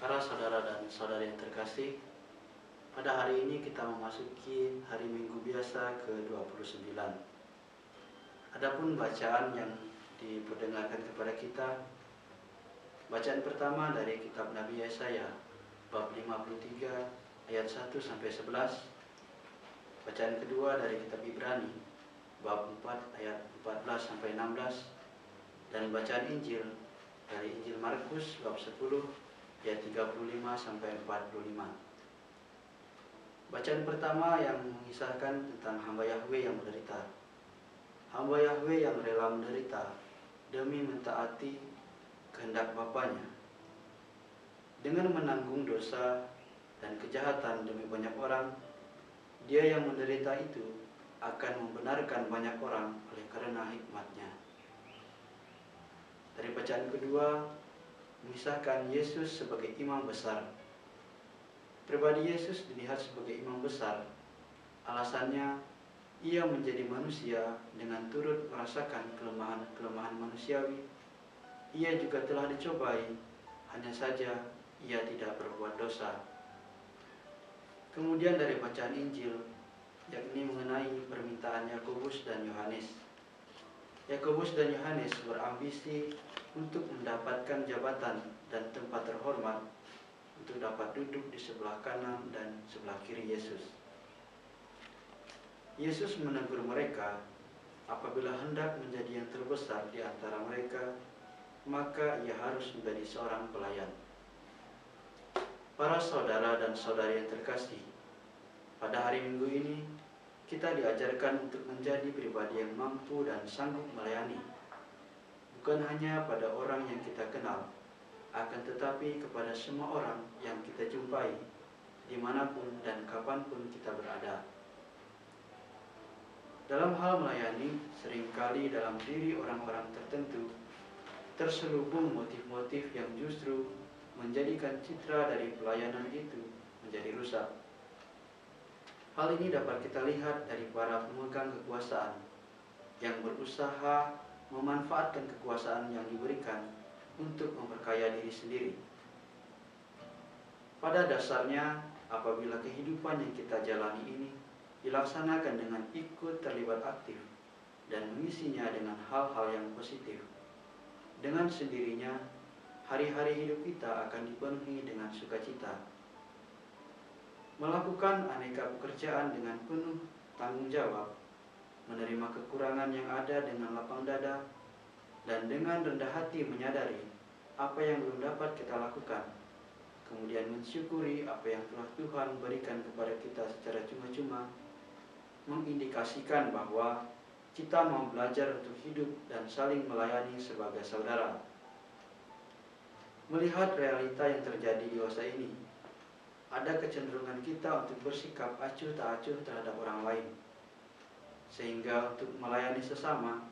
Para saudara dan saudari yang terkasih, pada hari ini kita memasuki hari Minggu biasa ke-29. Adapun bacaan yang diperdengarkan kepada kita, bacaan pertama dari kitab Nabi Yesaya bab 53 ayat 1 sampai 11. Bacaan kedua dari kitab Ibrani bab 4 ayat 14 sampai 16, dan bacaan Injil dari Injil Markus bab 10 ayat 35 sampai 45. Bacaan pertama yang mengisahkan tentang hamba Yahweh yang menderita. Hamba Yahweh yang rela menderita demi mentaati kehendak Bapanya. Dengan menanggung dosa dan kejahatan demi banyak orang, dia yang menderita itu akan membenarkan banyak orang oleh karena hikmat-Nya. Dari bacaan kedua, mengisahkan Yesus sebagai imam besar. Pribadi Yesus dilihat sebagai imam besar. Alasannya, ia menjadi manusia dengan turut merasakan kelemahan-kelemahan manusiawi. Ia juga telah dicobai, hanya saja ia tidak berbuat dosa. Kemudian dari bacaan Injil, yakni mengenai permintaan Yakobus dan Yohanes. Yakobus dan Yohanes berambisi untuk mendapatkan jabatan dan tempat terhormat, untuk dapat duduk di sebelah kanan dan sebelah kiri Yesus. Yesus menegur mereka, apabila hendak menjadi yang terbesar di antara mereka, maka ia harus menjadi seorang pelayan. Para saudara dan saudari yang terkasih, pada hari Minggu ini kita diajarkan untuk menjadi pribadi yang mampu dan sanggup melayani, bukan hanya pada orang yang kita kenal, akan tetapi kepada semua orang yang kita jumpai, dimanapun dan kapanpun kita berada. Dalam hal melayani, seringkali dalam diri orang-orang tertentu terselubung motif-motif yang justru menjadikan citra dari pelayanan itu menjadi rusak. Hal ini dapat kita lihat dari para pemegang kekuasaan yang berusaha memanfaatkan kekuasaan yang diberikan untuk memperkaya diri sendiri. Pada dasarnya, apabila kehidupan yang kita jalani ini dilaksanakan dengan ikut terlibat aktif dan mengisinya dengan hal-hal yang positif, dengan sendirinya hari-hari hidup kita akan dipenuhi dengan sukacita. Melakukan aneka pekerjaan dengan penuh tanggung jawab, menerima kekurangan yang ada dengan lapang dada, dan dengan rendah hati menyadari apa yang belum dapat kita lakukan, kemudian mensyukuri apa yang telah Tuhan berikan kepada kita secara cuma-cuma, mengindikasikan bahwa kita mau belajar untuk hidup dan saling melayani sebagai saudara. Melihat realita yang terjadi di masa ini, ada kecenderungan kita untuk bersikap acuh tak acuh terhadap orang lain, sehingga untuk melayani sesama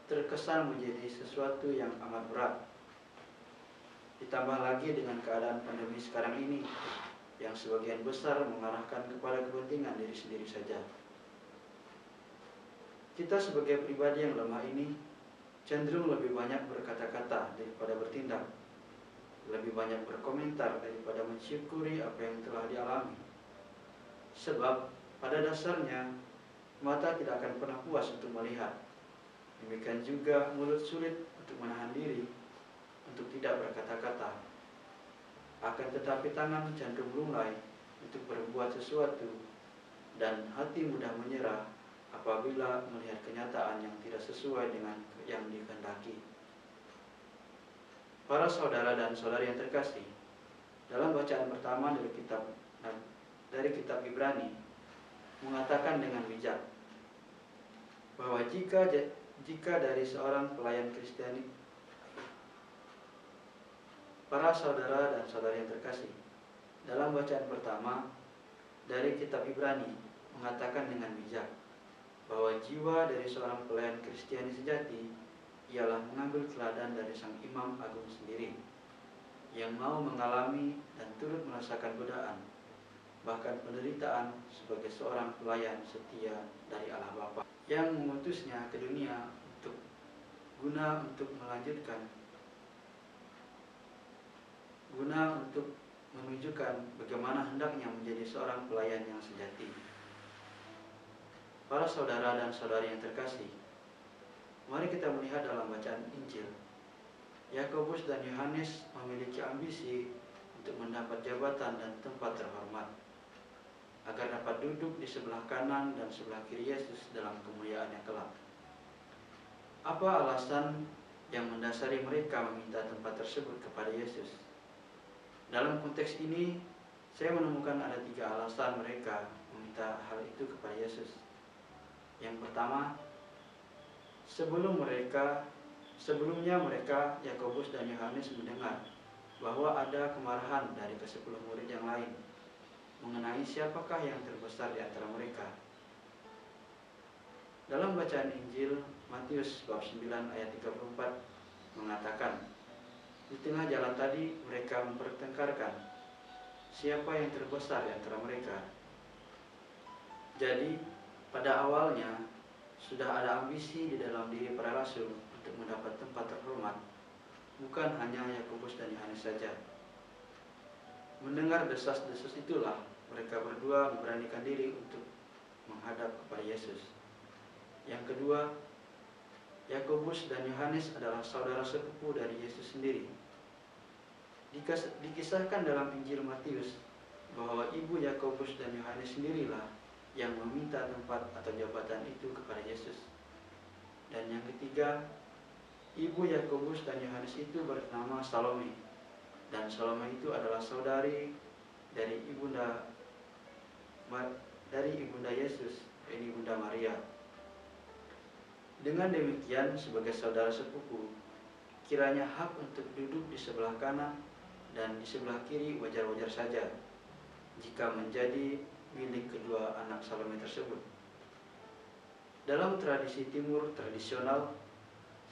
terkesan menjadi sesuatu yang amat berat. Ditambah lagi dengan keadaan pandemi sekarang ini, yang sebagian besar mengarahkan kepada kepentingan diri sendiri saja. Kita sebagai pribadi yang lemah ini cenderung lebih banyak berkata-kata daripada bertindak, lebih banyak berkomentar daripada mensyukuri apa yang telah dialami. Sebab pada dasarnya mata tidak akan pernah puas untuk melihat. Demikian juga mulut sulit untuk menahan diri untuk tidak berkata-kata. Akan tetapi tangan cenderung lunglai untuk berbuat sesuatu, dan hati mudah menyerah apabila melihat kenyataan yang tidak sesuai dengan yang dikehendaki. Para saudara dan saudari yang terkasih, dalam bacaan pertama dari kitab Ibrani mengatakan dengan bijak bahwa jika dari seorang pelayan Kristiani, para saudara dan saudari yang terkasih, dalam bacaan pertama dari kitab Ibrani mengatakan dengan bijak bahwa jiwa dari seorang pelayan Kristiani sejati ialah mengambil teladan dari sang imam agung sendiri, yang mau mengalami dan turut merasakan godaan, bahkan penderitaan sebagai seorang pelayan setia dari Allah Bapa, yang mengutusnya ke dunia guna untuk menunjukkan bagaimana hendaknya menjadi seorang pelayan yang sejati. Para saudara dan saudari yang terkasih, mari kita melihat dalam bacaan Injil. Yakobus dan Yohanes memiliki ambisi untuk mendapat jabatan dan tempat terhormat, agar dapat duduk di sebelah kanan dan sebelah kiri Yesus dalam kemuliaannya kelak. Apa alasan yang mendasari mereka meminta tempat tersebut kepada Yesus? Dalam konteks ini, saya menemukan ada 3 alasan mereka meminta hal itu kepada Yesus. Yang pertama, sebelumnya mereka, Yakobus dan Yohanes, mendengar bahwa ada kemarahan dari ke-10 murid yang lain mengenai siapakah yang terbesar di antara mereka. Dalam bacaan Injil Matius bab 9 ayat 34 mengatakan, di tengah jalan tadi mereka mempertengkarkan siapa yang terbesar di antara mereka. Jadi pada awalnya sudah ada ambisi di dalam diri para rasul untuk mendapat tempat terhormat, bukan hanya Yakobus dan Yohanes saja. Mendengar desas-desus itulah mereka berdua memberanikan diri untuk menghadap kepada Yesus. Yang kedua, Yakobus dan Yohanes adalah saudara sepupu dari Yesus sendiri. Dikisahkan dalam Injil Matius bahwa ibu Yakobus dan Yohanes sendirilah yang meminta tempat atau jabatan itu kepada Yesus. Dan yang ketiga, ibu Yakobus dan Yohanes itu bernama Salome, dan Salome itu adalah saudari dari ibunda Yesus, ini Bunda Maria. Dengan demikian, sebagai saudara sepupu, kiranya hak untuk duduk di sebelah kanan dan di sebelah kiri wajar-wajar saja jika menjadi milik kedua anak Salome tersebut. Dalam tradisi timur tradisional,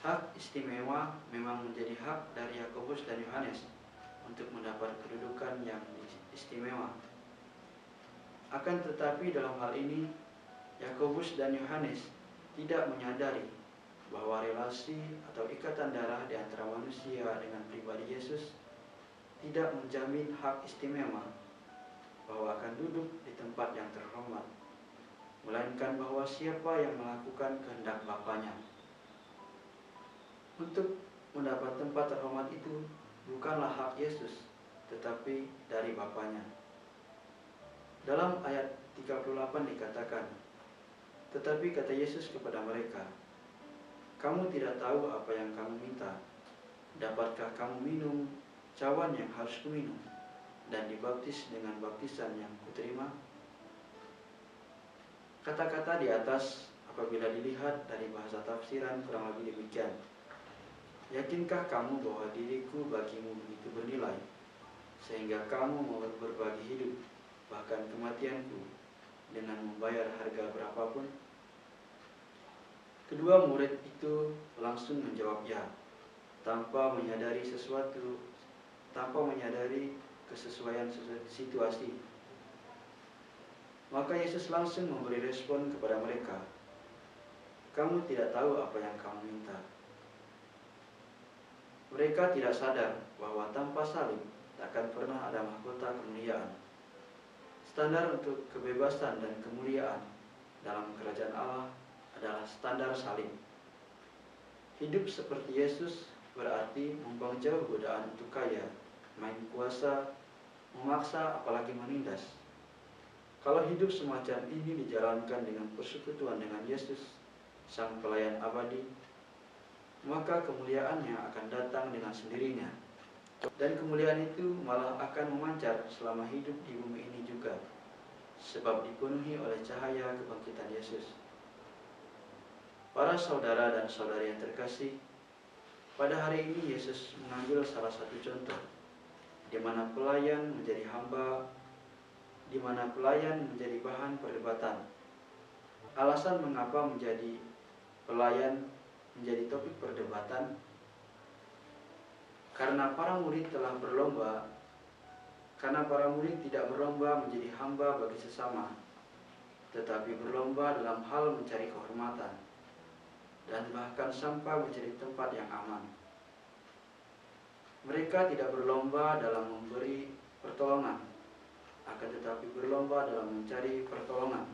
hak istimewa memang menjadi hak dari Yakobus dan Yohanes untuk mendapat kedudukan yang istimewa. Akan tetapi dalam hal ini, Yakobus dan Yohanes tidak menyadari bahwa relasi atau ikatan darah di antara manusia dengan pribadi Yesus tidak menjamin hak istimewa bahwa akan duduk di tempat yang terhormat, melainkan bahwa siapa yang melakukan kehendak Bapanya. Untuk mendapat tempat terhormat itu bukanlah hak Yesus, tetapi dari Bapanya. Dalam ayat 38 dikatakan, tetapi kata Yesus kepada mereka, kamu tidak tahu apa yang kamu minta. Dapatkah kamu minum cawan yang harus kuminum dan dibaptis dengan baptisan yang kuterima? Kata-kata di atas apabila dilihat dari bahasa tafsiran kurang lebih demikian. Yakinkah kamu bahwa diriku bagimu begitu bernilai, sehingga kamu mau berbagi hidup, bahkan kematianku, dengan membayar harga berapapun? Kedua murid itu langsung menjawab ya, tanpa menyadari kesesuaian situasi. Maka Yesus langsung memberi respon kepada mereka, kamu tidak tahu apa yang kamu minta. Mereka tidak sadar bahwa tanpa salib takkan pernah ada mahkota kemuliaan. Standar untuk kebebasan dan kemuliaan dalam kerajaan Allah adalah standar salib. Hidup seperti Yesus berarti membuang jauh godaan untuk kaya, main kuasa, memaksa, apalagi menindas. Kalau hidup semacam ini dijalankan dengan persekutuan dengan Yesus, Sang Pelayan Abadi, maka kemuliaannya akan datang dengan sendirinya. Dan kemuliaan itu malah akan memancar selama hidup di bumi ini juga, sebab dipenuhi oleh cahaya kebangkitan Yesus. Para saudara dan saudari yang terkasih, pada hari ini Yesus mengambil salah satu contoh, di mana pelayan menjadi hamba, di mana pelayan menjadi bahan perdebatan. Alasan mengapa menjadi pelayan menjadi topik perdebatan, karena para murid tidak berlomba menjadi hamba bagi sesama, tetapi berlomba dalam hal mencari kehormatan, dan bahkan sampai mencari tempat yang aman. Mereka tidak berlomba dalam memberi pertolongan, akan tetapi berlomba dalam mencari pertolongan.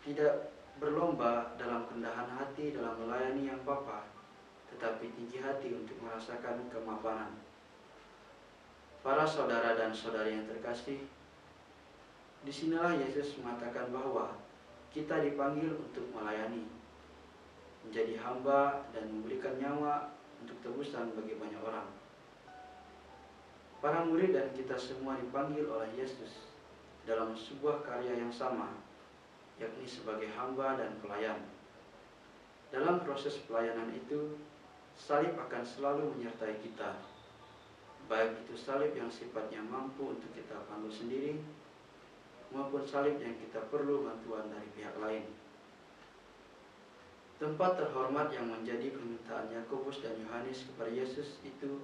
Tidak berlomba dalam kerendahan hati dalam melayani yang Bapa, tetapi tinggi hati untuk merasakan kemapanan. Para saudara dan saudari yang terkasih, disinilah Yesus mengatakan bahwa kita dipanggil untuk melayani, menjadi hamba dan memberikan nyawa untuk tebusan bagi banyak orang. Para murid dan kita semua dipanggil oleh Yesus dalam sebuah karya yang sama, yakni sebagai hamba dan pelayan. Dalam proses pelayanan itu, salib akan selalu menyertai kita, baik itu salib yang sifatnya mampu untuk kita panggul sendiri, maupun salib yang kita perlu bantuan dari pihak lain. Tempat terhormat yang menjadi permintaan Yakobus dan Yohanes kepada Yesus itu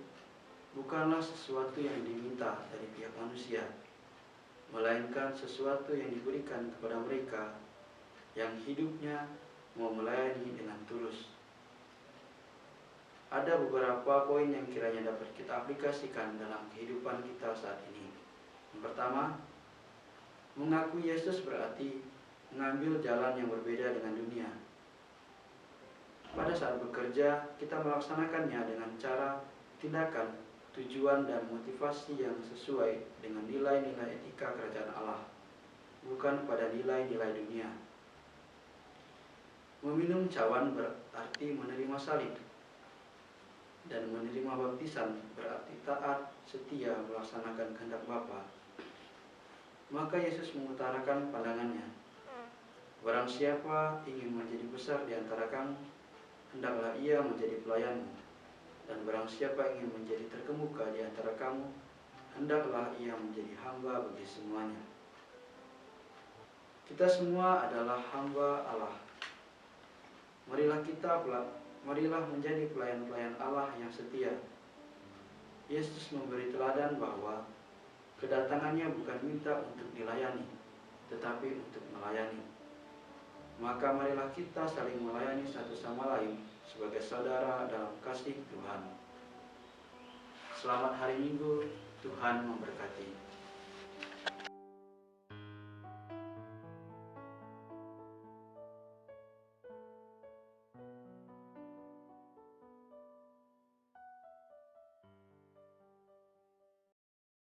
bukanlah sesuatu yang diminta dari pihak manusia, melainkan sesuatu yang diberikan kepada mereka yang hidupnya mau melayani dengan tulus. Ada beberapa poin yang kiranya dapat kita aplikasikan dalam kehidupan kita saat ini. Yang pertama, mengakui Yesus berarti mengambil jalan yang berbeda dengan dunia. Pada saat bekerja, kita melaksanakannya dengan cara, tindakan, tujuan, dan motivasi yang sesuai dengan nilai-nilai etika kerajaan Allah, bukan pada nilai-nilai dunia. Meminum cawan berarti menerima salib, dan menerima baptisan berarti taat, setia melaksanakan kehendak Bapa. Maka Yesus mengutarakan pandangannya, barang siapa ingin menjadi besar di antara kamu, hendaklah ia menjadi pelayanmu, dan barang siapa ingin menjadi terkemuka di antara kamu, hendaklah ia menjadi hamba bagi semuanya. Kita semua adalah hamba Allah. Marilah menjadi pelayan-pelayan Allah yang setia. Yesus memberi teladan bahwa kedatangannya bukan minta untuk dilayani, tetapi untuk melayani. Maka marilah kita saling melayani satu sama lain sebagai saudara dalam kasih Tuhan. Selamat hari Minggu, Tuhan memberkati.